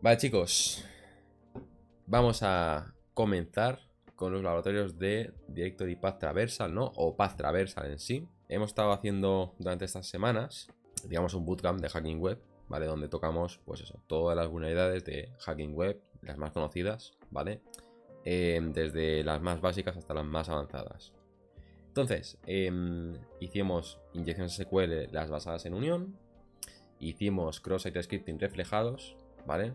Vale, chicos, vamos a comenzar con los laboratorios de Directory Path Traversal, ¿no? O Path Traversal en sí. Hemos estado haciendo durante estas semanas, digamos, un bootcamp de Hacking Web, ¿vale? Donde tocamos, pues eso, todas las vulnerabilidades de Hacking Web, las más conocidas, ¿vale? Desde las más básicas hasta las más avanzadas. Entonces, hicimos inyecciones SQL, las basadas en unión. Hicimos cross-site scripting reflejados, ¿vale?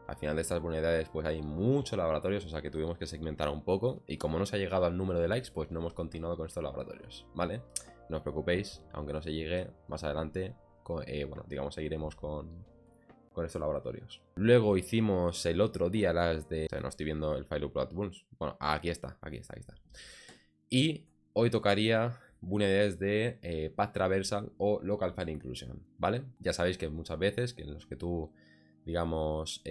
Al final de estas vulnerabilidades pues hay muchos laboratorios, o sea que tuvimos que segmentar un poco. Y como no se ha llegado al número de likes, pues no hemos continuado con estos laboratorios, ¿vale? No os preocupéis, aunque no se llegue más adelante, bueno, digamos, seguiremos con estos laboratorios. Luego hicimos el otro día las de... O sea, no estoy viendo el file upload builds. Bueno, aquí está. Y hoy tocaría vulnerabilidades de Path Traversal o Local File Inclusion, ¿vale? Ya sabéis que muchas veces que en los que tú, digamos,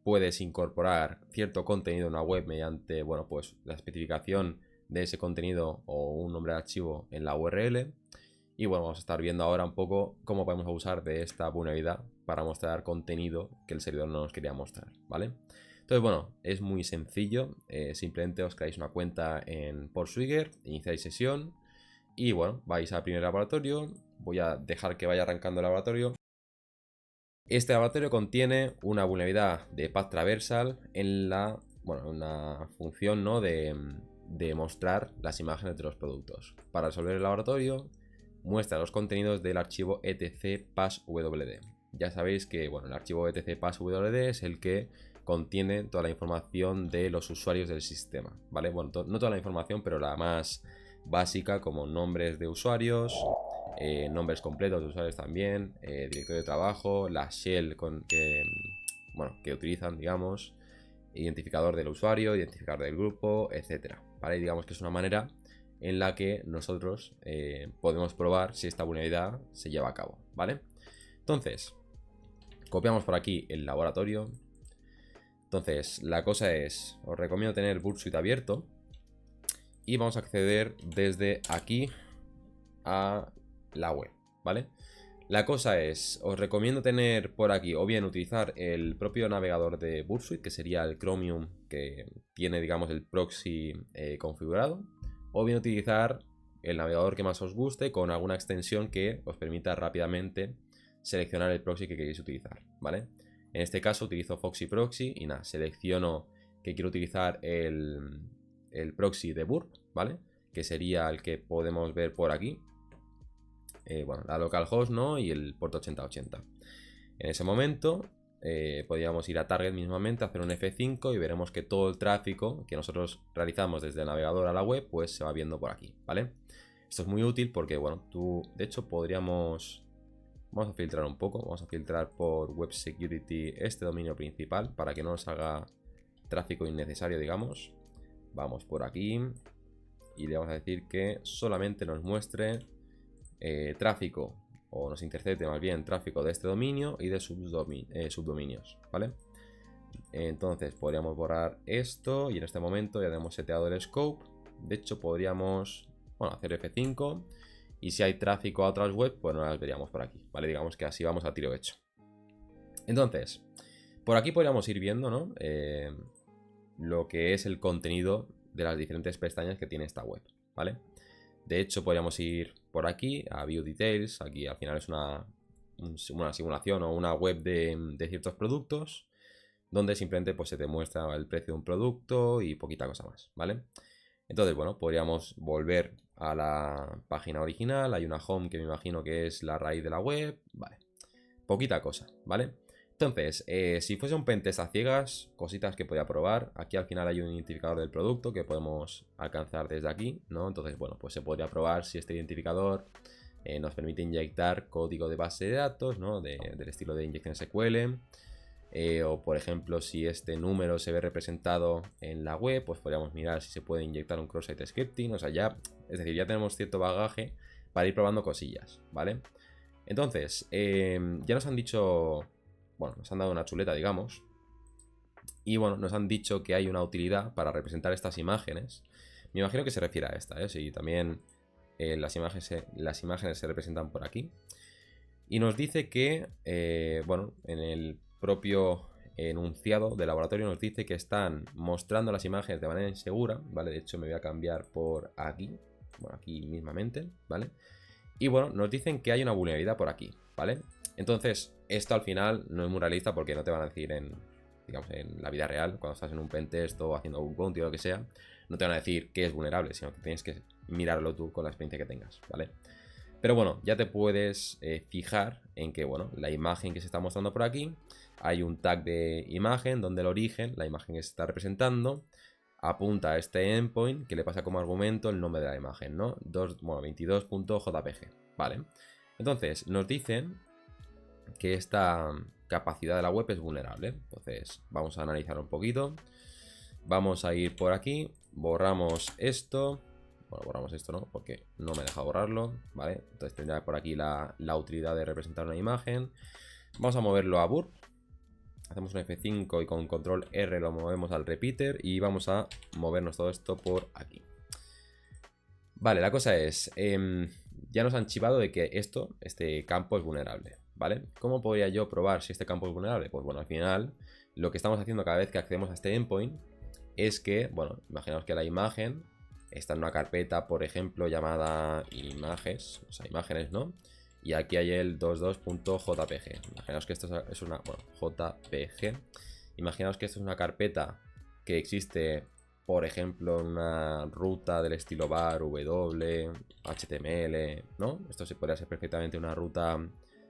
puedes incorporar cierto contenido en una web mediante, bueno, pues la especificación de ese contenido o un nombre de archivo en la URL. Y bueno, vamos a estar viendo ahora un poco cómo podemos abusar de esta vulnerabilidad para mostrar contenido que el servidor no nos quería mostrar, ¿vale? Entonces, bueno, es muy sencillo. Simplemente os creáis una cuenta en Portswigger, iniciáis sesión y bueno, vais al primer laboratorio. Voy a dejar que vaya arrancando el laboratorio. Este laboratorio contiene una vulnerabilidad de Path Traversal en la, bueno, una función, ¿no? de mostrar las imágenes de los productos. Para resolver el laboratorio, muestra los contenidos del archivo etc_passwd. Ya sabéis que, bueno, el archivo etc_passwd es el que contiene toda la información de los usuarios del sistema, ¿vale? Bueno, no toda la información, pero la más básica, como nombres de usuarios, nombres completos de usuarios también, directorio de trabajo, la shell bueno, que utilizan, digamos, identificador del usuario, identificador del grupo, etcétera, ¿vale? Digamos que es una manera en la que nosotros podemos probar si esta vulnerabilidad se lleva a cabo, ¿vale? Entonces, copiamos por aquí el laboratorio. Entonces, la cosa es, os recomiendo tener Burp Suite abierto y vamos a acceder desde aquí a la web, ¿vale? La cosa es, os recomiendo tener por aquí o bien utilizar el propio navegador de Burp Suite, que sería el Chromium que tiene, digamos, el proxy configurado, o bien utilizar el navegador que más os guste con alguna extensión que os permita rápidamente seleccionar el proxy que queréis utilizar, ¿vale? En este caso utilizo Foxy Proxy y nada, selecciono que quiero utilizar el proxy de Burp, ¿vale? Que sería el que podemos ver por aquí. Bueno, la localhost, ¿no? Y el puerto 8080. En ese momento podríamos ir a target mismamente, hacer un F5 y veremos que todo el tráfico que nosotros realizamos desde el navegador a la web, pues se va viendo por aquí, ¿vale? Esto es muy útil porque, bueno, de hecho podríamos... Vamos a filtrar un poco, vamos a filtrar por Web Security este dominio principal para que no nos haga tráfico innecesario, digamos. Vamos por aquí y le vamos a decir que solamente nos muestre tráfico, o nos intercepte más bien tráfico de este dominio y de subdominios, ¿vale? Entonces podríamos borrar esto y en este momento ya tenemos seteado el scope. De hecho podríamos, bueno, hacer F5 y si hay tráfico a otras webs, pues no las veríamos por aquí, ¿vale? Digamos que así vamos a tiro hecho. Entonces, por aquí podríamos ir viendo, ¿no? Lo que es el contenido de las diferentes pestañas que tiene esta web, ¿vale? De hecho, podríamos ir por aquí a View Details. Aquí al final es una simulación o una web de ciertos productos, donde simplemente pues, se te muestra el precio de un producto y poquita cosa más, ¿vale? Entonces, bueno, podríamos volver a la página original. Hay una home que me imagino que es la raíz de la web, ¿vale? Poquita cosa, ¿vale? Entonces, si fuese un pentest a ciegas, cositas que podría probar. Aquí al final hay un identificador del producto que podemos alcanzar desde aquí, ¿no? Entonces, bueno, pues se podría probar si este identificador nos permite inyectar código de base de datos, ¿no? Del estilo de inyección SQL. O por ejemplo, si este número se ve representado en la web, pues podríamos mirar si se puede inyectar un cross-site scripting. O sea, ya, es decir, ya tenemos cierto bagaje para ir probando cosillas, ¿vale? Entonces, ya nos han dicho, bueno, nos han dado una chuleta, digamos. Y bueno, nos han dicho que hay una utilidad para representar estas imágenes. Me imagino que se refiere a esta, ¿eh? Si también las imágenes se representan por aquí. Y nos dice que, bueno, en el propio enunciado del laboratorio nos dice que están mostrando las imágenes de manera insegura, ¿vale? De hecho me voy a cambiar por aquí, bueno, aquí mismamente, ¿vale? Y bueno, nos dicen que hay una vulnerabilidad por aquí, ¿vale? Entonces, esto al final no es muy realista porque no te van a decir digamos, en la vida real, cuando estás en un pentest o haciendo un bounty o lo que sea, no te van a decir que es vulnerable, sino que tienes que mirarlo tú con la experiencia que tengas, ¿vale? Pero bueno, ya te puedes fijar en que, bueno, la imagen que se está mostrando por aquí, hay un tag de imagen donde el origen, la imagen que se está representando, apunta a este endpoint que le pasa como argumento el nombre de la imagen, ¿no? 22.jpg, ¿vale? Entonces, nos dicen que esta capacidad de la web es vulnerable. Entonces, vamos a analizar un poquito. Vamos a ir por aquí, borramos esto. Bueno, borramos esto, ¿no? Porque no me deja borrarlo, ¿vale? Entonces tendrá por aquí la utilidad de representar una imagen. Vamos a moverlo a burp. Hacemos un F5 y con control R lo movemos al repeater y vamos a movernos todo esto por aquí. Vale, la cosa es, ya nos han chivado de que este campo es vulnerable, ¿vale? ¿Cómo podría yo probar si este campo es vulnerable? Pues bueno, al final lo que estamos haciendo cada vez que accedemos a este endpoint es que, bueno, imaginaos que la imagen está en una carpeta, por ejemplo, llamada imágenes, o sea, imágenes, ¿no? Y aquí hay el 22.jpg. Imaginaos que esto es una, bueno, JPG. Imaginaos que esto es una carpeta que existe, por ejemplo, en una ruta del estilo var, w, html, ¿no? Esto se podría ser perfectamente una ruta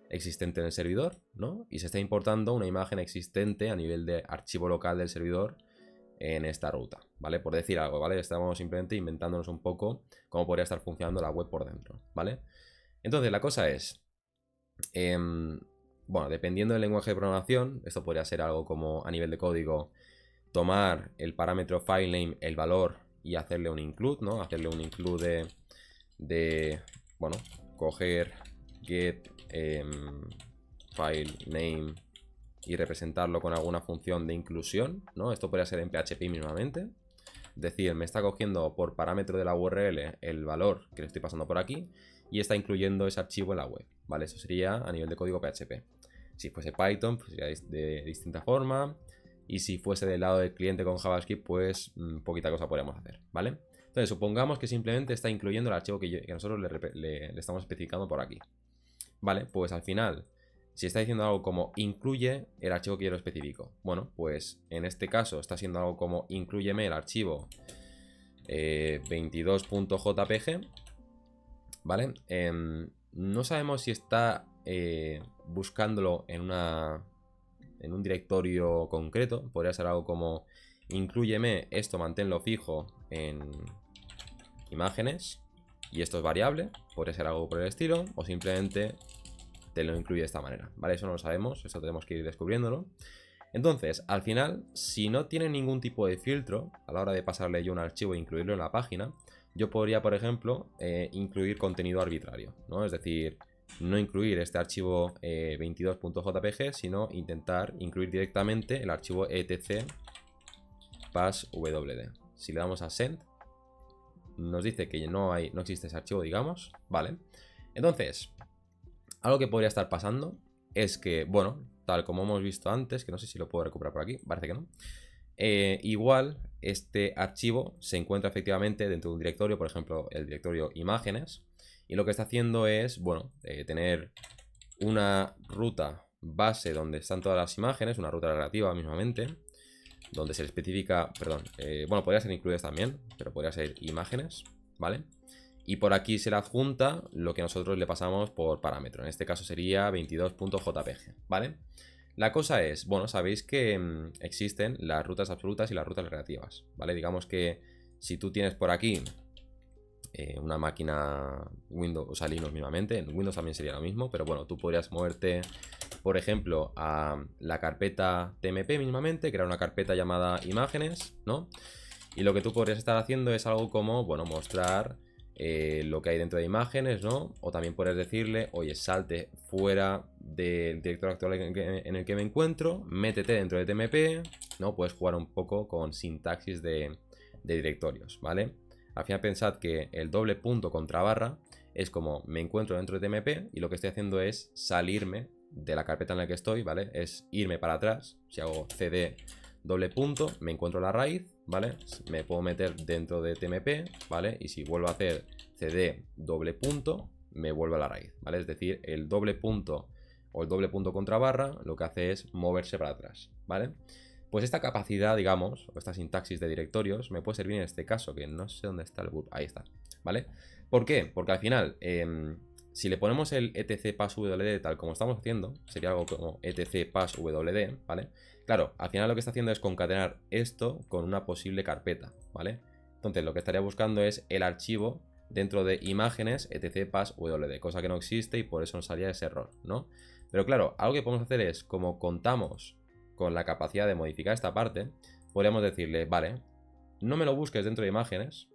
existente en el servidor, ¿no? Y se está importando una imagen existente a nivel de archivo local del servidor en esta ruta, ¿vale? Por decir algo, ¿vale? Estamos simplemente inventándonos un poco cómo podría estar funcionando la web por dentro, ¿vale? Entonces la cosa es, bueno, dependiendo del lenguaje de programación, esto podría ser algo como a nivel de código, tomar el parámetro filename, el valor y hacerle un include, ¿no? Hacerle un include bueno, coger get filename y representarlo con alguna función de inclusión, ¿no? Esto podría ser en PHP mismamente. Es decir, me está cogiendo por parámetro de la URL el valor que le estoy pasando por aquí y está incluyendo ese archivo en la web, ¿vale? Eso sería a nivel de código PHP. Si fuese Python, pues sería de distinta forma. Y si fuese del lado del cliente con JavaScript, pues poquita cosa podríamos hacer, ¿vale? Entonces, supongamos que simplemente está incluyendo el archivo que nosotros le estamos especificando por aquí. Vale, pues al final, si está diciendo algo como incluye el archivo que yo lo especifico, bueno, pues en este caso está siendo algo como inclúyeme el archivo 22.jpg, ¿vale? No sabemos si está buscándolo en un directorio concreto. Podría ser algo como inclúyeme esto, manténlo fijo en imágenes y esto es variable. Podría ser algo por el estilo o simplemente te lo incluye de esta manera, ¿vale? Eso no lo sabemos, eso tenemos que ir descubriéndolo. Entonces, al final, si no tiene ningún tipo de filtro a la hora de pasarle yo un archivo e incluirlo en la página, yo podría, por ejemplo, incluir contenido arbitrario, ¿no? Es decir, no incluir este archivo 22.jpg, sino intentar incluir directamente el archivo etc passwd. Si le damos a send, nos dice que no existe ese archivo, digamos, ¿vale? Entonces, algo que podría estar pasando es que, bueno, tal como hemos visto antes, que no sé si lo puedo recuperar por aquí, parece que no. Igual, este archivo se encuentra efectivamente dentro de un directorio, por ejemplo, el directorio imágenes. Y lo que está haciendo es, bueno, tener una ruta base donde están todas las imágenes, una ruta relativa mismamente, donde se le especifica, perdón, bueno, podría ser incluidas también, pero podría ser imágenes, ¿vale? Y por aquí se le adjunta lo que nosotros le pasamos por parámetro. En este caso sería 22.jpg, ¿vale? La cosa es, bueno, sabéis que existen las rutas absolutas y las rutas relativas, ¿vale? Digamos que si tú tienes por aquí una máquina Windows, o sea, Linux mismamente, en Windows también sería lo mismo, pero bueno, tú podrías moverte, por ejemplo, a la carpeta tmp mismamente, crear una carpeta llamada imágenes, ¿no? Y lo que tú podrías estar haciendo es algo como, bueno, mostrar lo que hay dentro de imágenes, ¿no? O también puedes decirle, oye, salte fuera del directorio actual en el que me encuentro, métete dentro de TMP, ¿no? Puedes jugar un poco con sintaxis de directorios, ¿vale? Al final pensad que el doble punto contra barra es como me encuentro dentro de TMP y lo que estoy haciendo es salirme de la carpeta en la que estoy, ¿vale? Es irme para atrás. Si hago cd doble punto, me encuentro la raíz, ¿vale? Me puedo meter dentro de tmp, ¿vale? Y si vuelvo a hacer cd doble punto, me vuelvo a la raíz, ¿vale? Es decir, el doble punto o el doble punto contra barra lo que hace es moverse para atrás, ¿vale? Pues esta capacidad, digamos, o esta sintaxis de directorios me puede servir en este caso, que no sé dónde está el boot. Ahí está, ¿vale? ¿Por qué? Porque al final, si le ponemos el etc passwd tal como estamos haciendo, sería algo como etc passwd, ¿vale? Claro, al final lo que está haciendo es concatenar esto con una posible carpeta, ¿vale? Entonces lo que estaría buscando es el archivo dentro de imágenes etc passwd, cosa que no existe y por eso nos salía ese error, ¿no? Pero claro, algo que podemos hacer es, como contamos con la capacidad de modificar esta parte, podríamos decirle, vale, no me lo busques dentro de imágenes.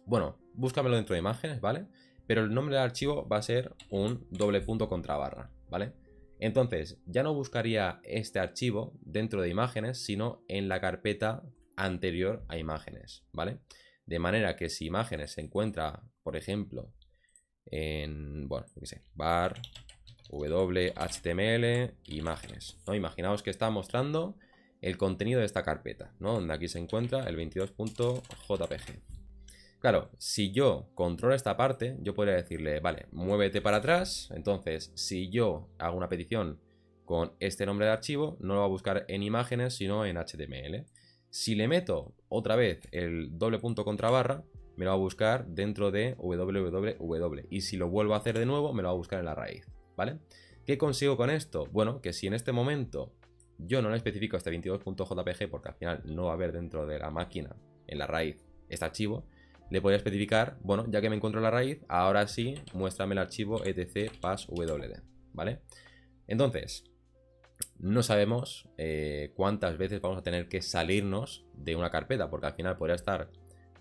Bueno, búscamelo dentro de imágenes, ¿vale? Pero el nombre del archivo va a ser un doble punto contra barra, ¿vale? Entonces, ya no buscaría este archivo dentro de imágenes, sino en la carpeta anterior a imágenes, ¿vale? De manera que si imágenes se encuentra, por ejemplo, en, bueno, qué sé, var whtml imágenes, ¿no? Imaginaos que está mostrando el contenido de esta carpeta, ¿no? Donde aquí se encuentra el 22.jpg. Claro, si yo controlo esta parte, yo podría decirle, vale, muévete para atrás. Entonces, si yo hago una petición con este nombre de archivo, no lo va a buscar en imágenes, sino en HTML. Si le meto otra vez el doble punto contra barra, me lo va a buscar dentro de www. Y si lo vuelvo a hacer de nuevo, me lo va a buscar en la raíz, ¿vale? ¿Qué consigo con esto? Bueno, que si en este momento yo no le especifico este 22.jpg, porque al final no va a haber dentro de la máquina, en la raíz, este archivo, le podría especificar, bueno, ya que me encuentro la raíz, ahora sí, muéstrame el archivo etc passwd, ¿vale? Entonces, no sabemos cuántas veces vamos a tener que salirnos de una carpeta, porque al final podría estar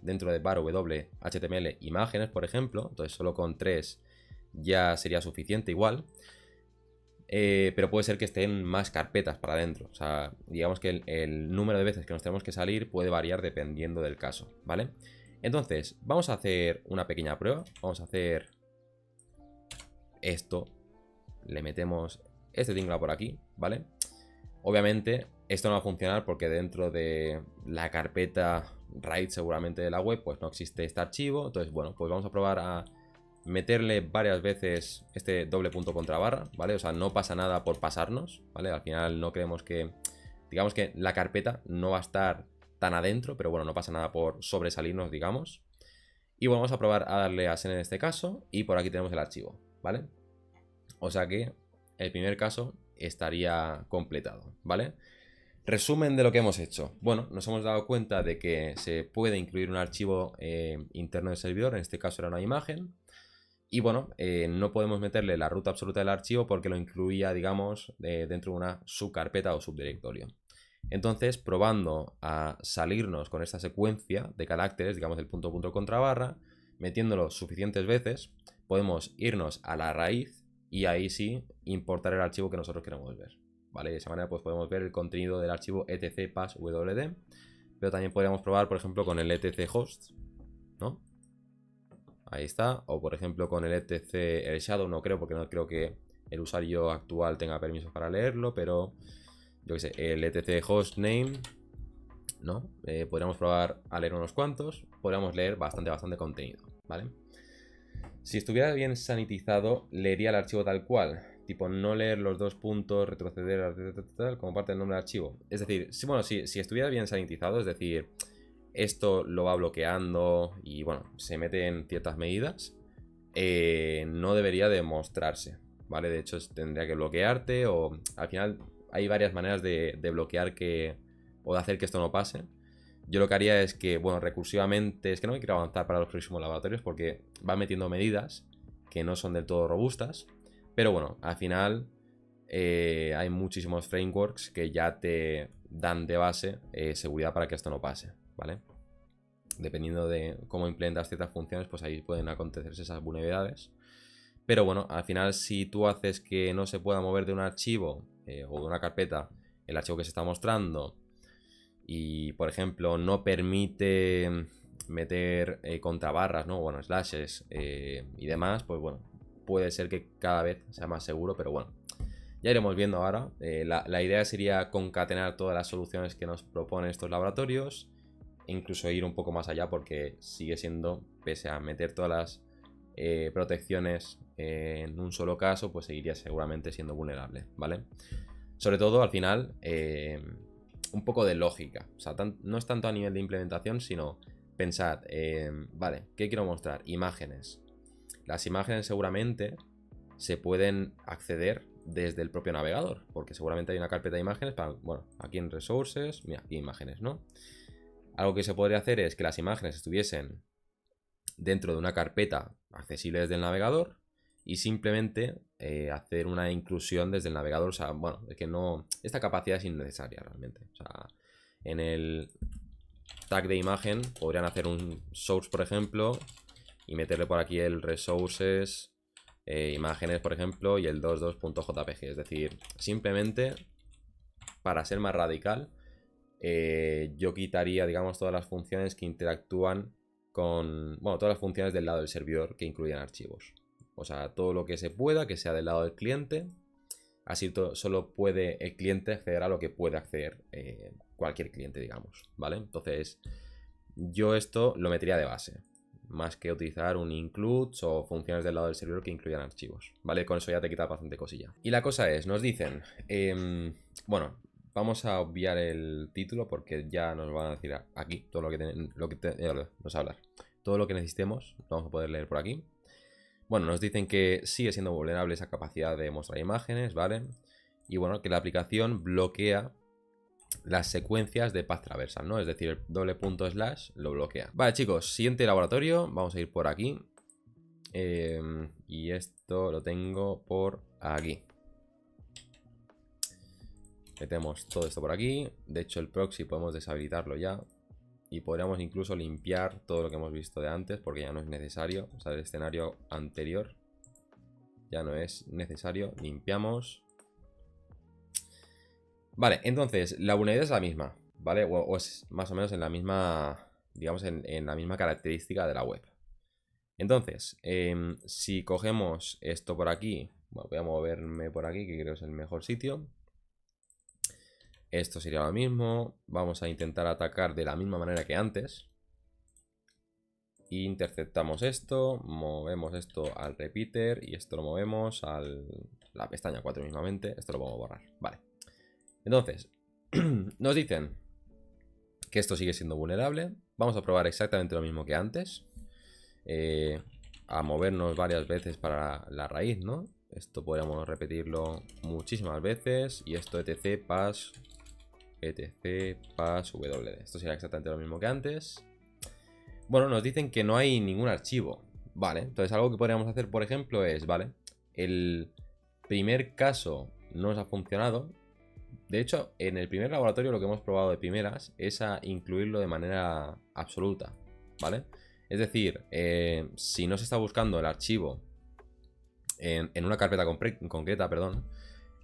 dentro de var html imágenes, por ejemplo, entonces solo con 3 ya sería suficiente igual. Pero puede ser que estén más carpetas para adentro. O sea, digamos que el número de veces que nos tenemos que salir puede variar dependiendo del caso, ¿vale? Entonces, vamos a hacer una pequeña prueba. Vamos a hacer esto. Le metemos este tinglado por aquí, ¿vale? Obviamente, esto no va a funcionar porque dentro de la carpeta RAID seguramente de la web, pues no existe este archivo. Entonces, bueno, pues vamos a probar a meterle varias veces este doble punto contra barra, ¿vale? O sea, no pasa nada por pasarnos, ¿vale? Al final no creemos que... Digamos que la carpeta no va a estar tan adentro, pero bueno, no pasa nada por sobresalirnos, digamos. Y bueno, vamos a probar a darle a send en este caso y por aquí tenemos el archivo, ¿vale? O sea que el primer caso estaría completado, ¿vale? Resumen de lo que hemos hecho. Bueno, nos hemos dado cuenta de que se puede incluir un archivo interno del servidor, en este caso era una imagen. Y bueno, no podemos meterle la ruta absoluta del archivo porque lo incluía, digamos, dentro de una subcarpeta o subdirectorio. Entonces, probando a salirnos con esta secuencia de caracteres, digamos, del punto punto contra barra, metiéndolo suficientes veces, podemos irnos a la raíz y ahí sí importar el archivo que nosotros queremos ver, ¿vale? De esa manera pues podemos ver el contenido del archivo etc passwd, pero también podríamos probar, por ejemplo, con el etc host, ¿no? Ahí está, o por ejemplo con el etc, el shadow no creo, porque no creo que el usuario actual tenga permiso para leerlo, pero yo que sé, el etc hostname, ¿no? Podríamos probar a leer unos cuantos, podríamos leer bastante contenido, ¿vale? Si estuviera bien sanitizado, leería el archivo tal cual, tipo no leer los dos puntos, retroceder como parte del nombre del archivo. Es decir, si estuviera bien sanitizado, es decir, esto lo va bloqueando y bueno, se mete en ciertas medidas, no debería de mostrarse, ¿vale? De hecho, tendría que bloquearte o al final hay varias maneras de bloquear o de hacer que esto no pase. Yo lo que haría es que, bueno, recursivamente, es que no me quiero avanzar para los próximos laboratorios porque va metiendo medidas que no son del todo robustas, pero bueno, al final hay muchísimos frameworks que ya te dan de base seguridad para que esto no pase, ¿vale? Dependiendo de cómo implementas ciertas funciones, pues ahí pueden acontecerse esas vulnerabilidades. Pero bueno, al final si tú haces que no se pueda mover de un archivo o de una carpeta el archivo que se está mostrando y, por ejemplo, no permite meter contrabarras, ¿no? Bueno, slashes y demás, pues bueno, puede ser que cada vez sea más seguro, pero bueno, Ya iremos viendo ahora. La idea sería concatenar todas las soluciones que nos proponen estos laboratorios. E incluso ir un poco más allá porque sigue siendo, pese a meter todas las protecciones en un solo caso, pues seguiría seguramente siendo vulnerable, ¿vale? Sobre todo al final, un poco de lógica. O sea, no es tanto a nivel de implementación, sino pensad, vale, ¿qué quiero mostrar? Imágenes. Las imágenes seguramente se pueden acceder desde el propio navegador, porque seguramente hay una carpeta de imágenes para, bueno, aquí en Resources, mira, aquí imágenes, ¿no? Algo que se podría hacer es que las imágenes estuviesen dentro de una carpeta accesible desde el navegador y simplemente hacer una inclusión desde el navegador. O sea, bueno, es que no, esta capacidad es innecesaria realmente. O sea, en el tag de imagen podrían hacer un source, por ejemplo, y meterle por aquí el resources, imágenes, por ejemplo, y el 22.jpg. Es decir, simplemente, para ser más radical, yo quitaría, digamos, todas las funciones que interactúan con, bueno, todas las funciones del lado del servidor que incluyan archivos. O sea, todo lo que se pueda, que sea del lado del cliente. Así solo puede el cliente acceder a lo que puede acceder cualquier cliente, digamos, ¿vale? Entonces, yo esto lo metería de base, más que utilizar un includes o funciones del lado del servidor que incluyan archivos, ¿vale? Con eso ya te quita bastante cosilla. Y la cosa es, nos dicen, bueno, vamos a obviar el título porque ya nos van a decir aquí todo lo que, nos hablar. Todo lo que necesitemos, lo vamos a poder leer por aquí. Bueno, nos dicen que sigue siendo vulnerable esa capacidad de mostrar imágenes, ¿vale? Y bueno, que la aplicación bloquea las secuencias de path traversal, ¿no? Es decir, el doble punto slash lo bloquea. Vale, chicos, siguiente laboratorio. Vamos a ir por aquí. Y esto lo tengo por aquí. Metemos todo esto por aquí. De hecho, el proxy podemos deshabilitarlo ya. Y podríamos incluso limpiar todo lo que hemos visto de antes, porque ya no es necesario. O sea, el escenario anterior ya no es necesario. Limpiamos. Vale, entonces, la vulnerabilidad es la misma, ¿vale? O es más o menos en la misma, digamos, en la misma característica de la web. Entonces, si cogemos esto por aquí, bueno, voy a moverme por aquí, que creo que es el mejor sitio. Esto sería lo mismo. Vamos a intentar atacar de la misma manera que antes. Interceptamos esto, movemos esto al repeater y esto lo movemos a la pestaña 4 mismamente. Esto lo podemos borrar, vale. Entonces, nos dicen que esto sigue siendo vulnerable. Vamos a probar exactamente lo mismo que antes. A movernos varias veces para la raíz, ¿no? Esto podríamos repetirlo muchísimas veces. Y esto etc pass wd. Esto sería exactamente lo mismo que antes. Bueno, nos dicen que no hay ningún archivo. Vale, entonces algo que podríamos hacer, por ejemplo, es, vale, el primer caso no nos ha funcionado. De hecho, en el primer laboratorio lo que hemos probado de primeras es a incluirlo de manera absoluta, ¿vale? Es decir, si no se está buscando el archivo en una carpeta concreta, perdón,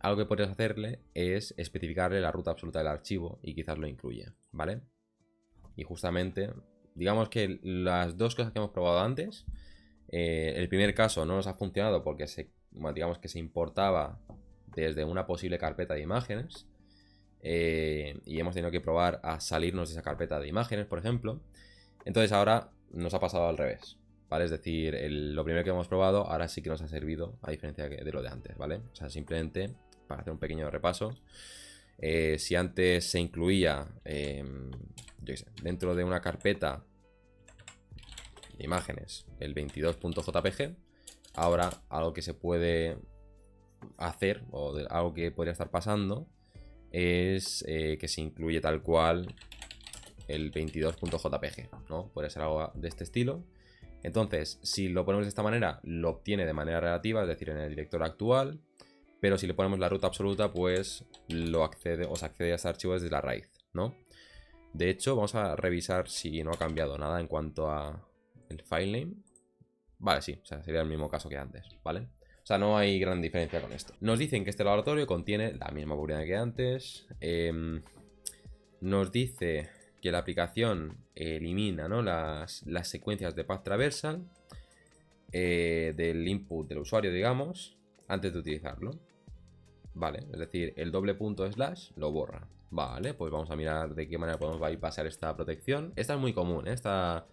algo que podrías hacerle es especificarle la ruta absoluta del archivo y quizás lo incluye, ¿vale? Y justamente, digamos que las dos cosas que hemos probado antes, el primer caso no nos ha funcionado porque digamos que se importaba desde una posible carpeta de imágenes. Y hemos tenido que probar a salirnos de esa carpeta de imágenes, por ejemplo. Entonces ahora nos ha pasado al revés, ¿vale? Es decir, lo primero que hemos probado ahora sí que nos ha servido, a diferencia de lo de antes, ¿vale? O sea, simplemente para hacer un pequeño repaso, si antes se incluía, yo qué sé, dentro de una carpeta de imágenes el 22.jpg, ahora algo que se puede hacer, o algo que podría estar pasando, es que se incluye tal cual el 22.jpg, ¿no? Puede ser algo de este estilo. Entonces, si lo ponemos de esta manera, lo obtiene de manera relativa, es decir, en el director actual. Pero si le ponemos la ruta absoluta, pues lo accede, o se accede a ese archivo desde la raíz, ¿no? De hecho, vamos a revisar si no ha cambiado nada en cuanto a el filename. Vale, sí, o sea, sería el mismo caso que antes, ¿vale? O sea, no hay gran diferencia con esto. Nos dicen que este laboratorio contiene la misma seguridad que antes. Nos dice que la aplicación elimina, ¿no?, las secuencias de path traversal del input del usuario, digamos, antes de utilizarlo. Vale, es decir, el doble punto slash lo borra. Vale, pues vamos a mirar de qué manera podemos bypassar esta protección. Esta es muy común, ¿eh? Esta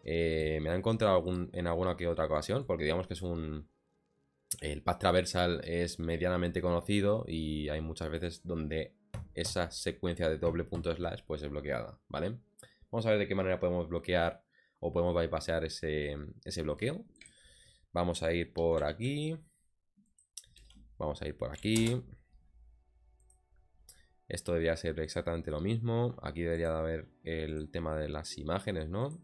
me la he encontrado en alguna que otra ocasión, porque digamos que es un... El path traversal es medianamente conocido y hay muchas veces donde esa secuencia de doble punto slash pues es bloqueada, ¿vale? Vamos a ver de qué manera podemos bloquear o podemos bypassear ese bloqueo. Vamos a ir por aquí. Vamos a ir por aquí. Esto debería ser exactamente lo mismo. Aquí debería de haber el tema de las imágenes, ¿no?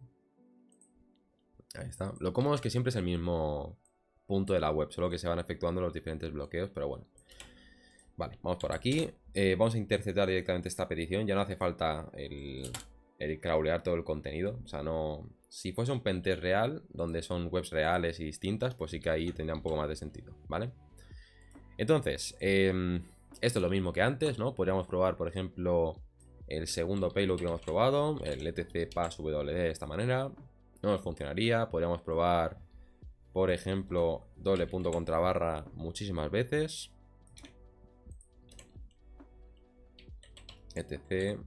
Ahí está. Lo cómodo es que siempre es el mismo punto de la web, solo que se van efectuando los diferentes bloqueos, pero bueno. Vale, vamos por aquí. Vamos a interceptar directamente esta petición. Ya no hace falta el crawlear todo el contenido. O sea, no... Si fuese un pentest real, donde son webs reales y distintas, pues sí que ahí tendría un poco más de sentido, ¿vale? Entonces, esto es lo mismo que antes, ¿no? Podríamos probar, por ejemplo, el segundo payload que hemos probado, el etc passwd de esta manera. No nos funcionaría. Podríamos probar, por ejemplo, doble punto contra barra muchísimas veces. etc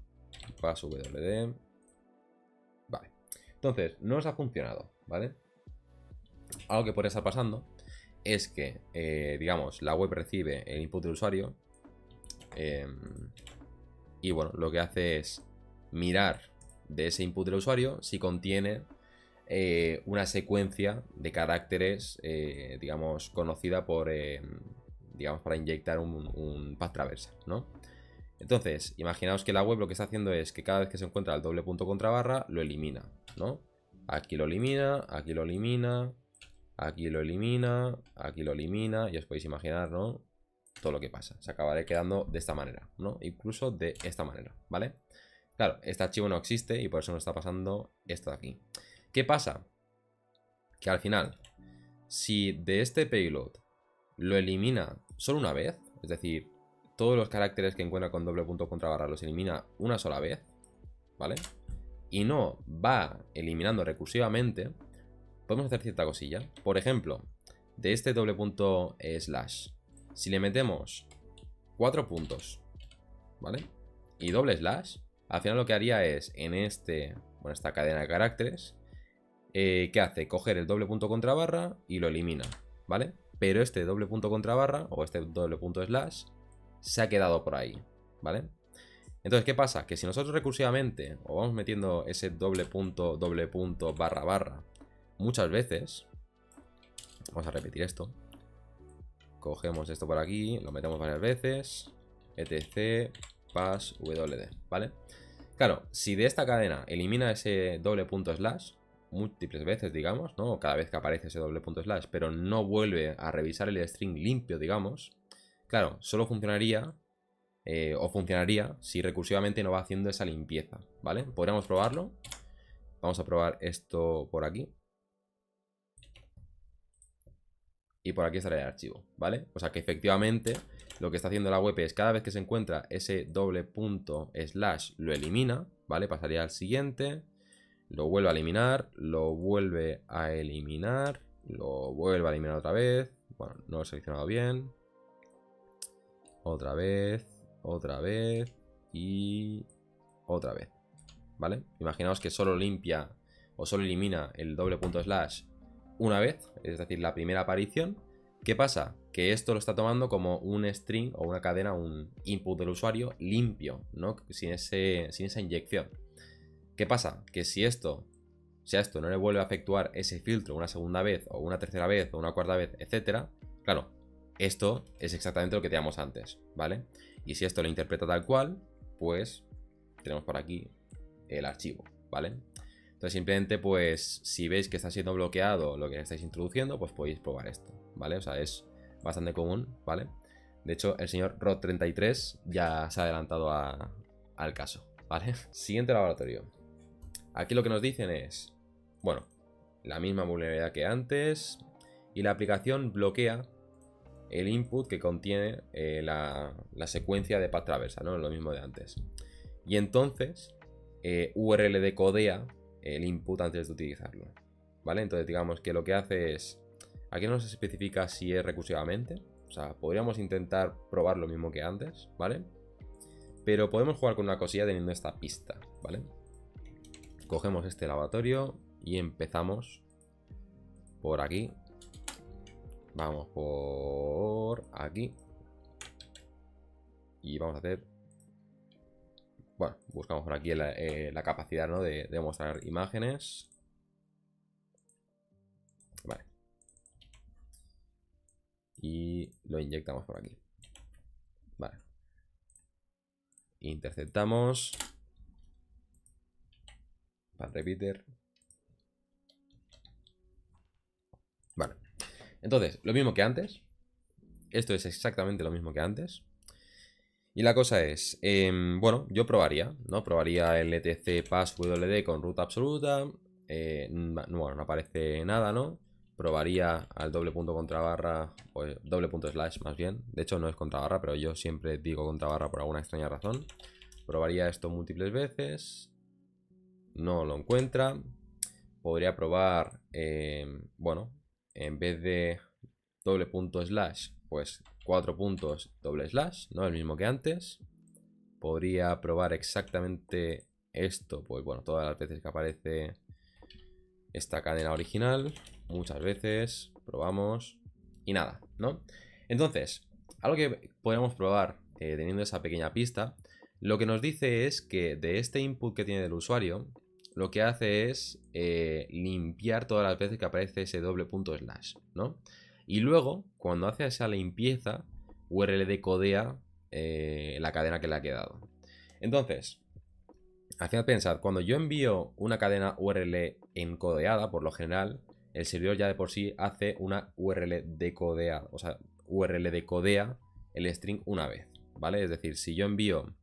passwd. Vale. Entonces, no nos ha funcionado, ¿vale? Algo que puede estar pasando es que, digamos, la web recibe el input del usuario y bueno, lo que hace es mirar de ese input del usuario si contiene una secuencia de caracteres, digamos, conocida por, digamos, para inyectar un path traversal, ¿no? Entonces, imaginaos que la web lo que está haciendo es que cada vez que se encuentra el doble punto contra barra, lo elimina, ¿no? Aquí lo elimina, aquí lo elimina, aquí lo elimina, aquí lo elimina, y os podéis imaginar, ¿no? Todo lo que pasa. Se acabará quedando de esta manera, ¿no? Incluso de esta manera, ¿vale? Claro, este archivo no existe y por eso nos está pasando esto de aquí. ¿Qué pasa? Que al final, si de este payload lo elimina solo una vez, es decir, todos los caracteres que encuentra con doble punto contra barra los elimina una sola vez, ¿vale? Y no va eliminando recursivamente, podemos hacer cierta cosilla. Por ejemplo, de este doble punto slash, si le metemos 4 puntos, ¿vale? Y doble slash, al final lo que haría es, en esta cadena de caracteres, ¿qué hace? Coger el doble punto contra barra y lo elimina, ¿vale? Pero este doble punto contra barra, o este doble punto slash, se ha quedado por ahí, ¿vale? Entonces, ¿qué pasa? Que si nosotros recursivamente o vamos metiendo ese doble punto, barra, barra, muchas veces, vamos a repetir esto, cogemos esto por aquí, lo metemos varias veces, etc, passwd, ¿vale? Claro, si de esta cadena elimina ese doble punto slash múltiples veces, digamos, ¿no? Cada vez que aparece ese doble punto slash, pero no vuelve a revisar el string limpio, digamos, claro, solo funcionaría o funcionaría si recursivamente no va haciendo esa limpieza, ¿vale? Podríamos probarlo. Vamos a probar esto por aquí. Y por aquí estará el archivo, ¿vale? O sea que efectivamente lo que está haciendo la web es cada vez que se encuentra ese doble punto slash lo elimina, ¿vale? Pasaría al siguiente, lo vuelve a eliminar, lo vuelve a eliminar, lo vuelve a eliminar otra vez. Bueno, no lo he seleccionado bien. Otra vez y otra vez, ¿vale? Imaginaos que solo limpia o solo elimina el doble punto slash una vez, es decir, la primera aparición. ¿Qué pasa? Que esto lo está tomando como un string o una cadena, un input del usuario limpio, ¿no? Sin esa inyección. ¿Qué pasa? Que si esto no le vuelve a efectuar ese filtro una segunda vez o una tercera vez o una cuarta vez, etcétera, claro, esto es exactamente lo que teníamos antes, ¿vale? Y si esto lo interpreta tal cual, pues tenemos por aquí el archivo, ¿vale? Entonces simplemente pues si veis que está siendo bloqueado lo que estáis introduciendo, pues podéis probar esto, ¿vale? O sea, es bastante común, ¿vale? De hecho, el señor Rod33 ya se ha adelantado al caso, ¿vale? Siguiente laboratorio. Aquí lo que nos dicen es, bueno, la misma vulnerabilidad que antes y la aplicación bloquea el input que contiene la secuencia de path traversal, ¿no? Lo mismo de antes. Y entonces URL decodea el input antes de utilizarlo, ¿vale? Entonces digamos que lo que hace es, aquí no se especifica si es recursivamente, O sea, podríamos intentar probar lo mismo que antes, ¿vale? Pero podemos jugar con una cosilla teniendo esta pista, ¿vale? Cogemos este lavatorio y empezamos por aquí. Vamos por aquí. Y vamos a hacer... Bueno, buscamos por aquí la capacidad, ¿no? de mostrar imágenes. Vale. Y lo inyectamos por aquí. Vale. Interceptamos. Para repeater. Vale. Entonces, lo mismo que antes. Esto es exactamente lo mismo que antes. Y la cosa es, bueno, yo probaría, ¿no? Probaría el etc pass WD con ruta absoluta. Bueno, no aparece nada, ¿no? Probaría al doble punto contra barra, o doble punto slash más bien. De hecho no es contra barra, pero yo siempre digo contra barra por alguna extraña razón. Probaría esto múltiples veces. No lo encuentra. Podría probar, bueno, en vez de doble punto slash, pues 4 puntos doble slash, ¿no? El mismo que antes. Podría probar exactamente esto, pues bueno, todas las veces que aparece esta cadena original. Muchas veces, probamos y nada, ¿no? Entonces, algo que podemos probar teniendo esa pequeña pista, lo que nos dice es que de este input que tiene el usuario, lo que hace es limpiar todas las veces que aparece ese doble punto slash, ¿no? Y luego, cuando hace esa limpieza, URL decodea la cadena que le ha quedado. Entonces, al final pensad, cuando yo envío una cadena URL encodeada, por lo general, el servidor ya de por sí hace una URL decodeada. O sea, URL decodea el string una vez, ¿vale? Es decir, si yo envío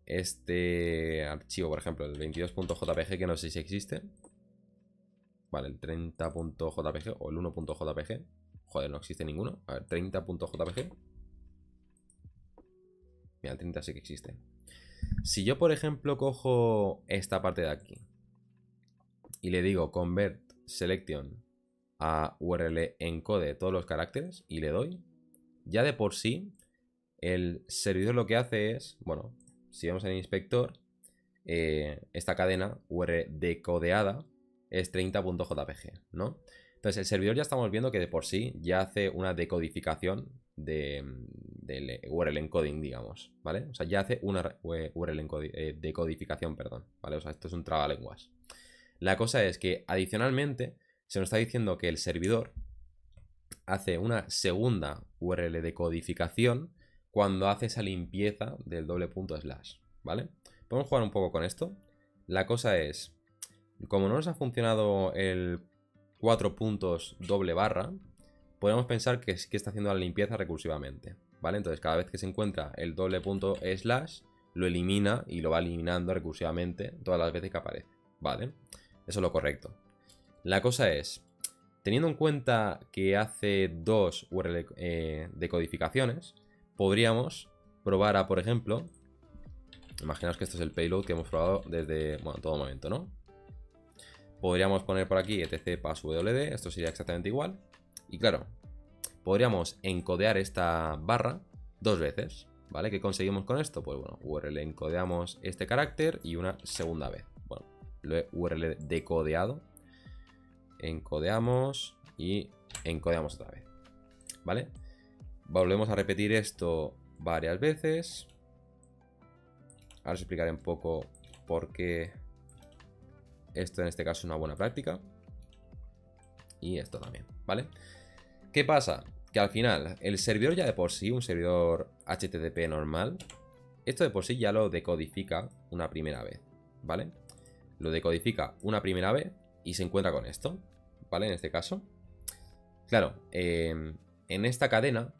este archivo, por ejemplo, el 22.jpg, que no sé si existe. Vale, el 30.jpg o el 1.jpg. Joder, no existe ninguno. A ver, 30.jpg. Mira, el 30 sí que existe. Si yo, por ejemplo, cojo esta parte de aquí y le digo convert selection a URL encode todos los caracteres y le doy, ya de por sí el servidor lo que hace es, bueno, si vemos en el inspector, esta cadena URL decodeada es 30.jpg, ¿no? Entonces el servidor ya estamos viendo que de por sí ya hace una decodificación del URL encoding, digamos, ¿vale? O sea, ya hace una URL decodificación, perdón, ¿vale? O sea, esto es un trabalenguas. La cosa es que adicionalmente se nos está diciendo que el servidor hace una segunda URL decodificación cuando hace esa limpieza del doble punto slash, ¿vale? Podemos jugar un poco con esto. La cosa es, como no nos ha funcionado el 4 puntos doble barra, podemos pensar que sí que está haciendo la limpieza recursivamente, ¿vale? Entonces cada vez que se encuentra el doble punto slash, lo elimina y lo va eliminando recursivamente todas las veces que aparece, ¿vale? Eso es lo correcto. La cosa es, teniendo en cuenta que hace dos URL decodificaciones, podríamos probar a, por ejemplo, imaginaos que esto es el payload que hemos probado desde, bueno, todo momento, ¿no? Podríamos poner por aquí etc passwd, esto sería exactamente igual. Y claro, podríamos encodear esta barra dos veces, ¿vale? ¿Qué conseguimos con esto? Pues bueno, URL encodeamos este carácter y una segunda vez. Bueno, lo he URL decodeado. Encodeamos y encodeamos otra vez, ¿vale? Volvemos a repetir esto varias veces. Ahora os explicaré un poco por qué esto en este caso es una buena práctica. Y esto también, ¿vale? ¿Qué pasa? Que al final el servidor ya de por sí, un servidor HTTP normal, esto de por sí ya lo decodifica una primera vez, ¿vale? Lo decodifica una primera vez y se encuentra con esto, ¿vale? En este caso. Claro, en esta cadena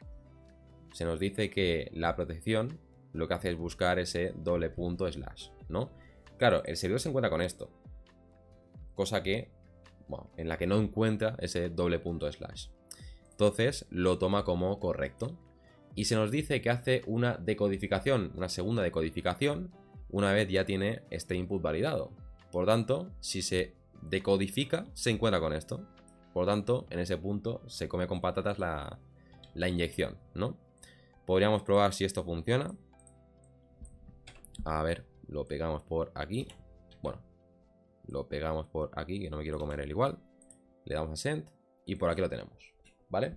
se nos dice que la protección lo que hace es buscar ese doble punto slash, ¿no? Claro, el servidor se encuentra con esto. Cosa que, bueno, en la que no encuentra ese doble punto slash. Entonces lo toma como correcto. Y se nos dice que hace una decodificación, una segunda decodificación, una vez ya tiene este input validado. Por tanto, si se decodifica, se encuentra con esto. Por tanto, en ese punto se come con patatas la la inyección, ¿no? Podríamos probar si esto funciona. A ver, lo pegamos por aquí. Bueno, lo pegamos por aquí, que no me quiero comer el igual. Le damos a Send y por aquí lo tenemos, ¿vale?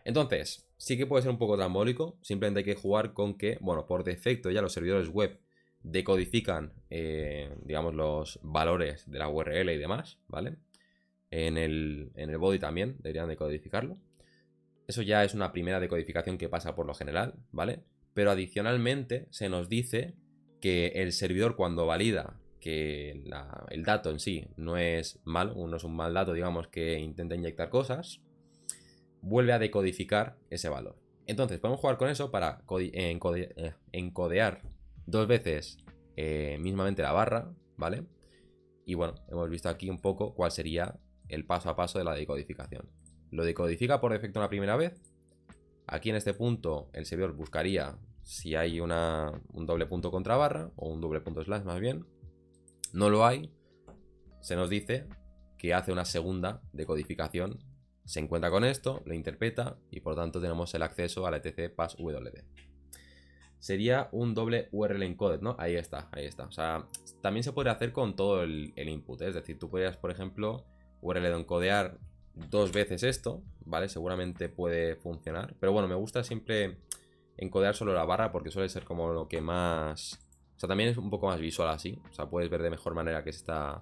Entonces, sí que puede ser un poco trambólico. Simplemente hay que jugar con que, bueno, por defecto ya los servidores web decodifican, digamos, los valores de la URL y demás, ¿vale? En el body también deberían decodificarlo. Eso ya es una primera decodificación que pasa por lo general, ¿vale? Pero adicionalmente se nos dice que el servidor, cuando valida que el dato en sí no es malo, no es un mal dato, digamos, que intenta inyectar cosas, vuelve a decodificar ese valor. Entonces podemos jugar con eso para encodear 2 veces mismamente la barra, ¿vale? Y bueno, hemos visto aquí un poco cuál sería el paso a paso de la decodificación. Lo decodifica por defecto una primera vez. Aquí en este punto el servidor buscaría si hay un doble punto contra barra, o un doble punto slash más bien. No lo hay. Se nos dice que hace una segunda decodificación. Se encuentra con esto, lo interpreta y por tanto tenemos el acceso al etc passwd. Sería un doble URL encoded, ¿no? Ahí está, ahí está. O sea, también se puede hacer con todo el input, ¿eh? Es decir, tú podrías, por ejemplo, URL encodear 2 veces esto, ¿vale? Seguramente puede funcionar. Pero bueno, me gusta siempre encodear solo la barra porque suele ser como lo que más... O sea, también es un poco más visual así. O sea, puedes ver de mejor manera que se está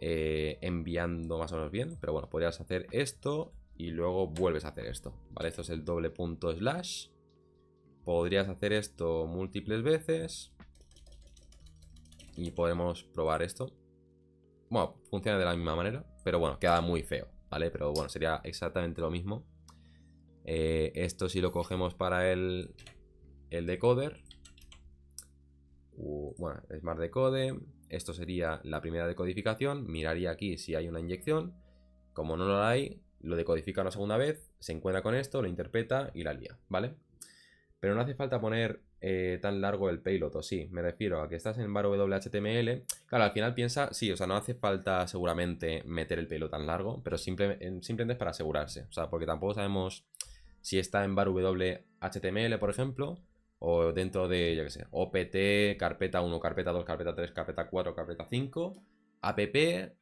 enviando más o menos bien. Pero bueno, podrías hacer esto y luego vuelves a hacer esto, ¿vale? Esto es el doble punto slash. Podrías hacer esto múltiples veces y podemos probar esto. Bueno, funciona de la misma manera, pero bueno, queda muy feo, ¿vale? Pero bueno, sería exactamente lo mismo. Esto si lo cogemos para el decoder. Bueno, Smart Decode. Esto sería la primera decodificación. Miraría aquí si hay una inyección. Como no lo hay, lo decodifica una segunda vez. Se encuentra con esto, lo interpreta y la lía, ¿vale? Pero no hace falta poner tan largo el payload, o sí, me refiero a que estás en var HTML. Claro, al final piensa, sí, o sea, no hace falta seguramente meter el payload tan largo, pero simplemente es para asegurarse. O sea, porque tampoco sabemos si está en var HTML, por ejemplo, o dentro de, yo qué sé, OPT, carpeta 1, carpeta 2, carpeta 3, carpeta 4, carpeta 5, app,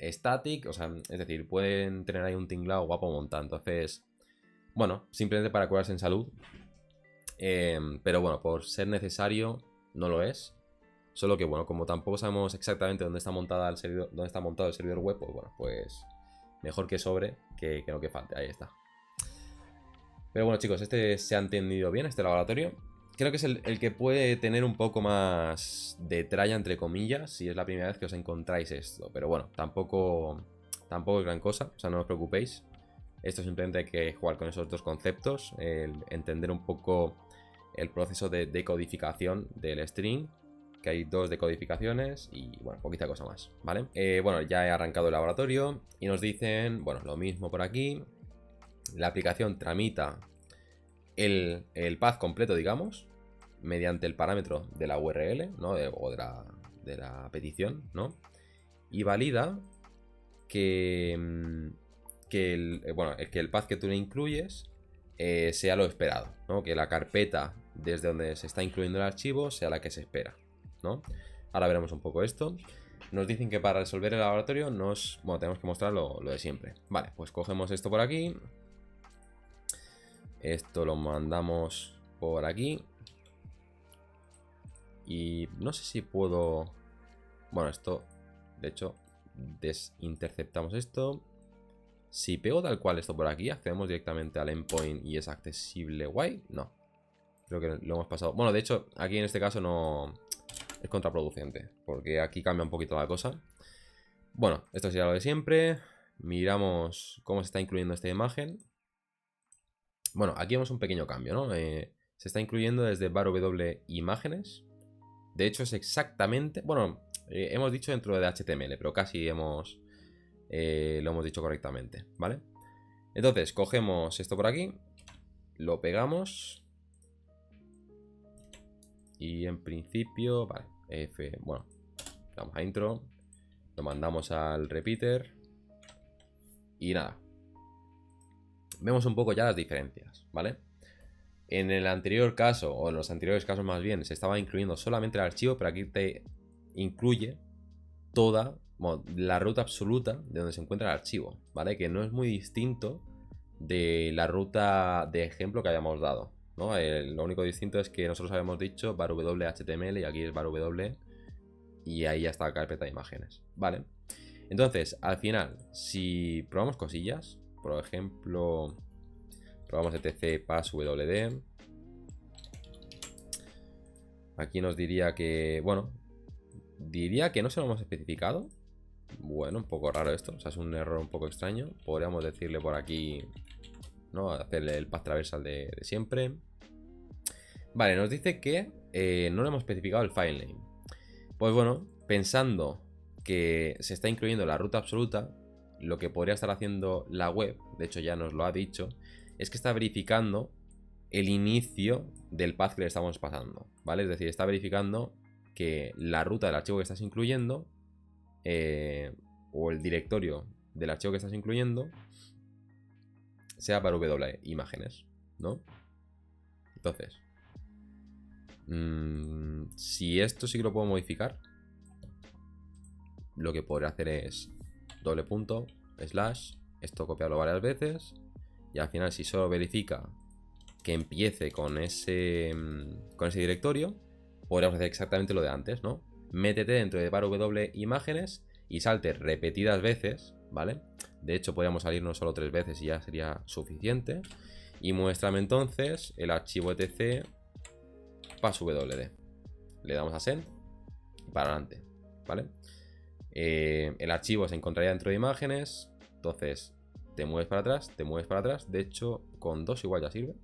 static, o sea, es decir, pueden tener ahí un tinglado guapo montado. Entonces, bueno, simplemente para curarse en salud. Pero bueno, por ser necesario, no lo es. Solo que bueno, como tampoco sabemos exactamente dónde está montada el servidor, dónde está montado el servidor web, pues bueno, pues mejor que sobre que no que falte. Ahí está. Pero bueno, chicos, este se ha entendido bien, este laboratorio. Creo que es el que puede tener un poco más de tralla, entre comillas, si es la primera vez que os encontráis esto. Pero bueno, tampoco es gran cosa, o sea, no os preocupéis. Esto simplemente hay que jugar con esos dos conceptos, entender un poco el proceso de decodificación del string, que hay 2 decodificaciones y bueno, poquita cosa más, ¿vale? Bueno, ya he arrancado el laboratorio y nos dicen, bueno, lo mismo por aquí. La aplicación tramita el path completo, digamos, mediante el parámetro de la URL, ¿no? O de la petición, ¿no? Y valida que el path que tú le incluyes sea lo esperado, ¿no? Que la carpeta desde donde se está incluyendo el archivo sea la que se espera, ¿no? Ahora veremos un poco esto. Nos dicen que para resolver el laboratorio tenemos que mostrar lo de siempre. Vale, pues cogemos esto por aquí. Esto lo mandamos por aquí. Y no sé si puedo... Bueno, esto, de hecho, desinterceptamos esto. Si pego tal cual esto por aquí, accedemos directamente al endpoint y es accesible guay. No, creo que lo hemos pasado. Bueno, de hecho, aquí en este caso no es contraproducente, porque aquí cambia un poquito la cosa. Bueno, esto sería lo de siempre. Miramos cómo se está incluyendo esta imagen. Bueno, aquí vemos un pequeño cambio, ¿no? Se está incluyendo desde var imágenes. De hecho, es exactamente... Bueno, hemos dicho dentro de HTML, pero casi lo hemos dicho correctamente, ¿vale? Entonces, cogemos esto por aquí, lo pegamos y en principio, vale, bueno, damos a intro, lo mandamos al repeater y nada. vemos un poco ya las diferencias, ¿vale? En el anterior caso, o en los anteriores casos más bien, se estaba incluyendo solamente el archivo, pero aquí te incluye toda, bueno, la ruta absoluta de donde se encuentra el archivo, ¿vale? Que no es muy distinto de la ruta de ejemplo que habíamos dado, ¿no? Lo único distinto es que nosotros habíamos dicho var HTML y aquí es var y ahí ya está la carpeta de imágenes, ¿vale? Entonces, al final, si probamos cosillas, por ejemplo, probamos etc passwd, aquí nos diría que, bueno, diría que no se lo hemos especificado. Bueno, un poco raro esto, o sea, es un error un poco extraño. Podríamos decirle por aquí, ¿no? Hacerle el path traversal de siempre. Vale, nos dice que no le hemos especificado el file name. Pues bueno, pensando que se está incluyendo la ruta absoluta, lo que podría estar haciendo la web, de hecho ya nos lo ha dicho, es que está verificando el inicio del path que le estamos pasando, ¿vale? Es decir, está verificando que la ruta del archivo que estás incluyendo o el directorio del archivo que estás incluyendo sea para imágenes, ¿no? Entonces, si esto sí que lo puedo modificar, lo que podré hacer es doble punto, slash, esto copiarlo varias veces y al final si solo verifica que empiece con ese directorio, podríamos hacer exactamente lo de antes, ¿no? Métete dentro de var imágenes y salte repetidas veces, ¿vale? De hecho, podríamos salirnos solo 3 veces y ya sería suficiente. Y muéstrame entonces el archivo etc passwd. Le damos a send y para adelante, ¿vale? El archivo se encontraría dentro de imágenes. Entonces, te mueves para atrás, te mueves para atrás. De hecho, con 2 igual ya sirve.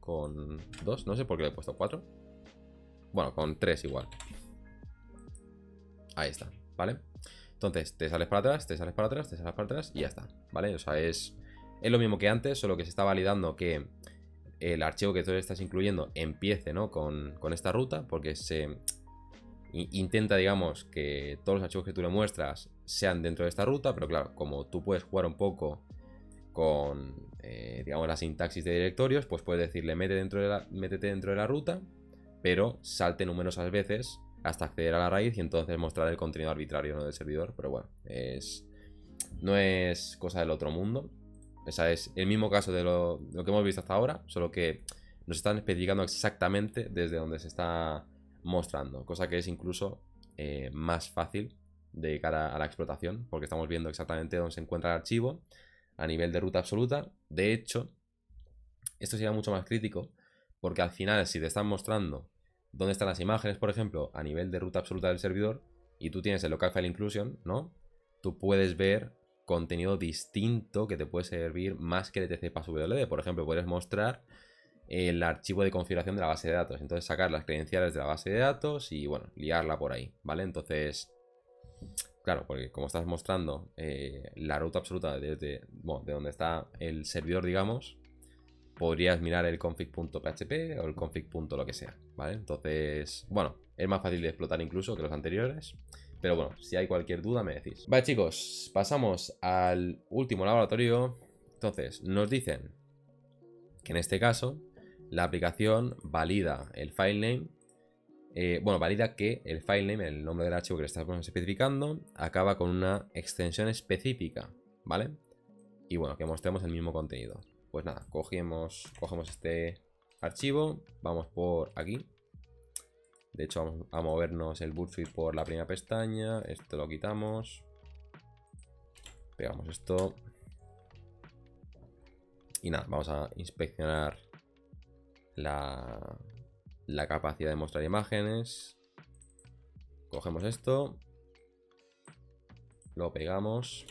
Con 2, no sé por qué le he puesto 4. Bueno, con 3 igual. Ahí está, ¿vale? Entonces, te sales para atrás, te sales para atrás, te sales para atrás y ya está, ¿vale? O sea, es lo mismo que antes, solo que se está validando que el archivo que tú estás incluyendo empiece, ¿no? Con esta ruta, porque se intenta, digamos, que todos los archivos que tú le muestras sean dentro de esta ruta, pero claro, como tú puedes jugar un poco con, digamos, la sintaxis de directorios, pues puedes decirle métete dentro de la ruta, pero salte numerosas veces hasta acceder a la raíz y entonces mostrar el contenido arbitrario, ¿no? Del servidor. Pero bueno, no es cosa del otro mundo. Esa es el mismo caso de lo que hemos visto hasta ahora, solo que nos están especificando exactamente desde donde se está mostrando, cosa que es incluso más fácil de cara a la explotación, porque estamos viendo exactamente dónde se encuentra el archivo a nivel de ruta absoluta. De hecho, esto sería mucho más crítico, porque al final, si te están mostrando dónde están las imágenes, por ejemplo, a nivel de ruta absoluta del servidor, y tú tienes el local file inclusion, ¿no? Tú puedes ver contenido distinto que te puede servir más que el etc passwd. Por ejemplo, puedes mostrar el archivo de configuración de la base de datos. Entonces sacar las credenciales de la base de datos y, bueno, liarla por ahí, ¿vale? Entonces, claro, porque como estás mostrando la ruta absoluta desde, bueno, de donde está el servidor, digamos, podrías mirar el config.php o el config. Lo que sea, ¿vale? Entonces, bueno, es más fácil de explotar incluso que los anteriores. Pero bueno, si hay cualquier duda me decís. Vale, chicos, pasamos al último laboratorio. Entonces, nos dicen que en este caso la aplicación valida el filename. Bueno, valida que el filename, el nombre del archivo que le estamos especificando, acaba con una extensión específica, ¿vale? Y bueno, que mostremos el mismo contenido. Pues nada, cogemos este archivo, vamos por aquí. De hecho, vamos a movernos el boot suite por la primera pestaña. Esto lo quitamos. Pegamos esto. Y nada, vamos a inspeccionar la capacidad de mostrar imágenes. Cogemos esto. Lo pegamos.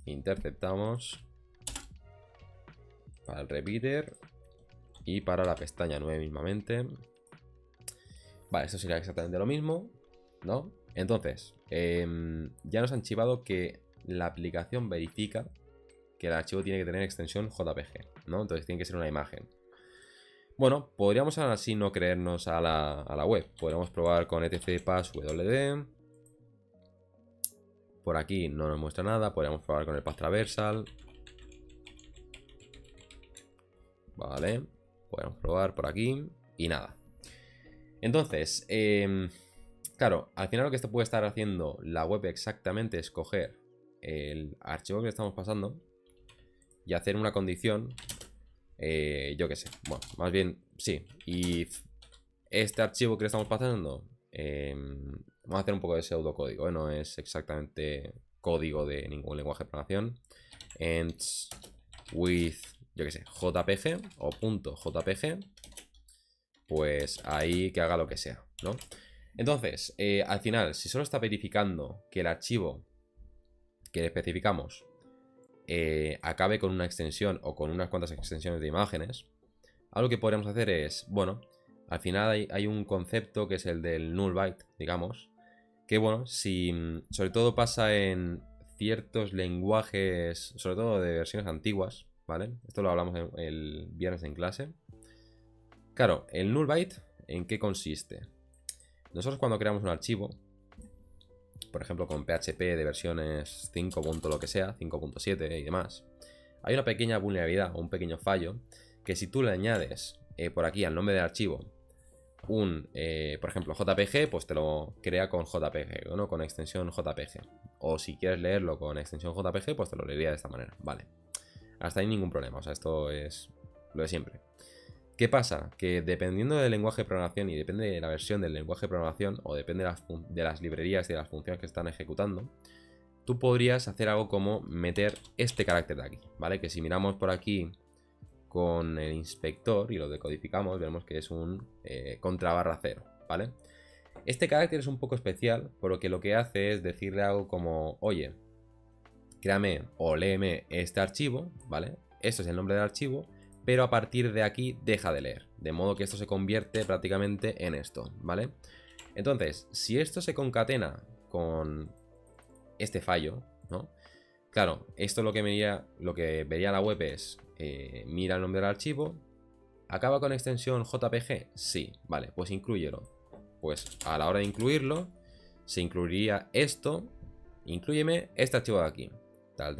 Interceptamos. Para el repeater. Y para la pestaña 9 mismamente. Vale, esto sería exactamente lo mismo, ¿no? Entonces, ya nos han chivado que la aplicación verifica que el archivo tiene que tener extensión JPG, ¿no? Entonces tiene que ser una imagen. Bueno, podríamos aún así no creernos a la web. Podríamos probar con etc passwd. Por aquí no nos muestra nada. Podríamos probar con el path traversal. Vale. Podemos probar por aquí. Y nada. Entonces, claro, al final lo que esto puede estar haciendo la web exactamente es coger el archivo que le estamos pasando y hacer una condición, yo qué sé, bueno, más bien, sí, y este archivo que le estamos pasando, vamos a hacer un poco de pseudocódigo, no es exactamente código de ningún lenguaje de programación, ends with, yo qué sé, jpg o .jpg, pues ahí que haga lo que sea, ¿no? Entonces, al final, si solo está verificando que el archivo que le especificamos acabe con una extensión o con unas cuantas extensiones de imágenes, algo que podríamos hacer es, bueno, al final hay un concepto que es el del null byte, digamos, que bueno, si sobre todo pasa en ciertos lenguajes, sobre todo de versiones antiguas, ¿vale? Esto lo hablamos el viernes en clase. Claro, el null byte, ¿en qué consiste? Nosotros cuando creamos un archivo, por ejemplo con PHP de versiones 5. Lo que sea, 5.7 y demás, hay una pequeña vulnerabilidad o un pequeño fallo que si tú le añades por aquí al nombre del archivo por ejemplo, JPG, pues te lo crea con JPG, ¿no? Con extensión JPG. O si quieres leerlo con extensión JPG, pues te lo leería de esta manera. Vale. Hasta ahí ningún problema. O sea, esto es lo de siempre. ¿Qué pasa? Que dependiendo del lenguaje de programación y depende de la versión del lenguaje de programación o depende de las librerías y de las funciones que están ejecutando, tú podrías hacer algo como meter este carácter de aquí, ¿vale? Que si miramos por aquí con el inspector y lo decodificamos, vemos que es un _0, ¿vale? Este carácter es un poco especial, por lo que hace es decirle algo como, oye, créame o léeme este archivo, ¿vale? Esto es el nombre del archivo, pero a partir de aquí deja de leer, de modo que esto se convierte prácticamente en esto, ¿vale? Entonces, si esto se concatena con este fallo, ¿no? Claro, esto lo que vería la web es, mira el nombre del archivo, ¿acaba con extensión JPG? Sí, vale, pues inclúyelo. Pues a la hora de incluirlo, se incluiría esto, inclúyeme este archivo de aquí, tal,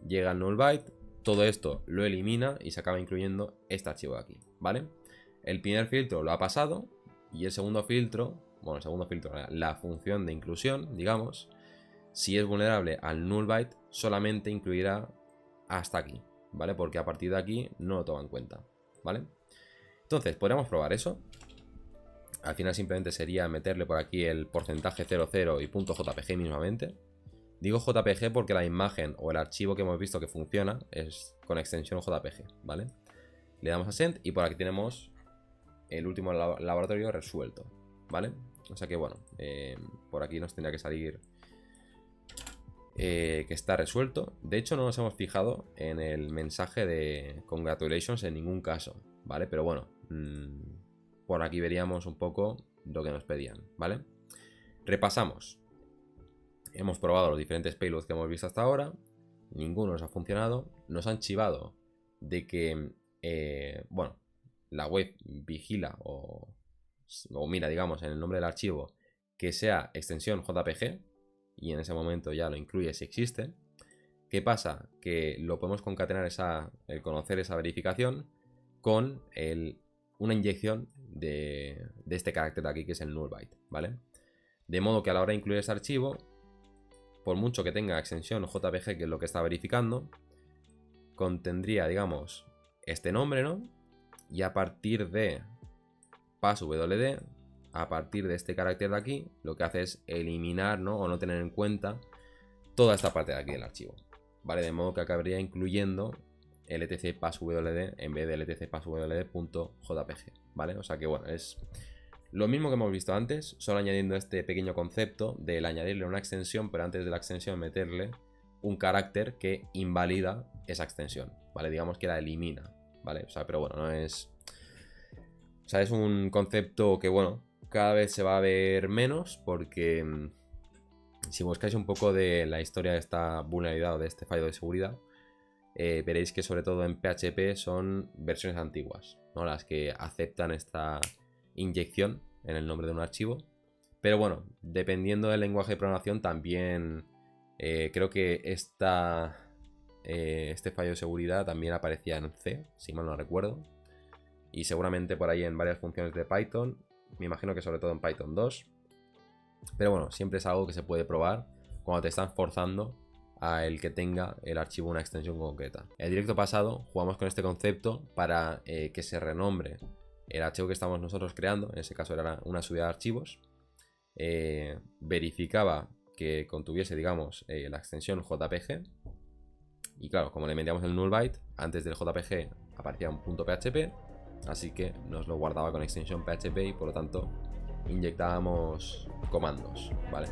llega el null byte, todo esto lo elimina y se acaba incluyendo este archivo de aquí, ¿vale? El primer filtro lo ha pasado y el segundo filtro, bueno, la función de inclusión, digamos, si es vulnerable al null byte, solamente incluirá hasta aquí, ¿vale? Porque a partir de aquí no lo toma en cuenta, ¿vale? Entonces, podríamos probar eso. Al final simplemente sería meterle por aquí el porcentaje 00 y .jpg mismamente. Digo JPG porque la imagen o el archivo que hemos visto que funciona es con extensión JPG, ¿vale? Le damos a Send y por aquí tenemos el último laboratorio resuelto, ¿vale? O sea que bueno, por aquí nos tendría que salir que está resuelto. De hecho no nos hemos fijado en el mensaje de congratulations en ningún caso, ¿vale? Pero bueno, por aquí veríamos un poco lo que nos pedían, ¿vale? Repasamos. Hemos probado los diferentes payloads que hemos visto hasta ahora. Ninguno nos ha funcionado. Nos han chivado de que, bueno, la web vigila o mira, digamos, en el nombre del archivo que sea extensión JPG. Y en ese momento ya lo incluye si existe. ¿Qué pasa? Que lo podemos concatenar el conocer esa verificación con una inyección de este carácter de aquí que es el null byte, ¿vale? De modo que a la hora de incluir ese archivo, por mucho que tenga extensión JPG, que es lo que está verificando, contendría, digamos, este nombre, ¿no? Y a partir de passwd, a partir de este carácter de aquí, lo que hace es eliminar, ¿no? O no tener en cuenta toda esta parte de aquí del archivo, ¿vale? De modo que acabaría incluyendo el etc passwd en vez del etc passwd.jpg, ¿vale? O sea que bueno, es lo mismo que hemos visto antes, solo añadiendo este pequeño concepto del añadirle una extensión, pero antes de la extensión meterle un carácter que invalida esa extensión, ¿vale? Digamos que la elimina, ¿vale? O sea, pero bueno, no es... O sea, es un concepto que, bueno, cada vez se va a ver menos porque si buscáis un poco de la historia de esta vulnerabilidad o de este fallo de seguridad, veréis que sobre todo en PHP son versiones antiguas, ¿no? Las que aceptan esta inyección en el nombre de un archivo Pero bueno, dependiendo del lenguaje de programación también creo que este fallo de seguridad también aparecía en C, si mal no recuerdo. Y seguramente por ahí en varias funciones de Python. Me imagino que sobre todo en Python 2. Pero bueno, siempre es algo que se puede probar cuando te están forzando a el que tenga el archivo una extensión concreta. El directo pasado jugamos con este concepto para que se renombre el archivo que estamos nosotros creando. En ese caso era una subida de archivos. Verificaba que contuviese, digamos, la extensión JPG. Y claro, como le metíamos el null byte, antes del JPG aparecía un .php. Así que nos lo guardaba con extensión PHP y por lo tanto inyectábamos comandos, ¿vale?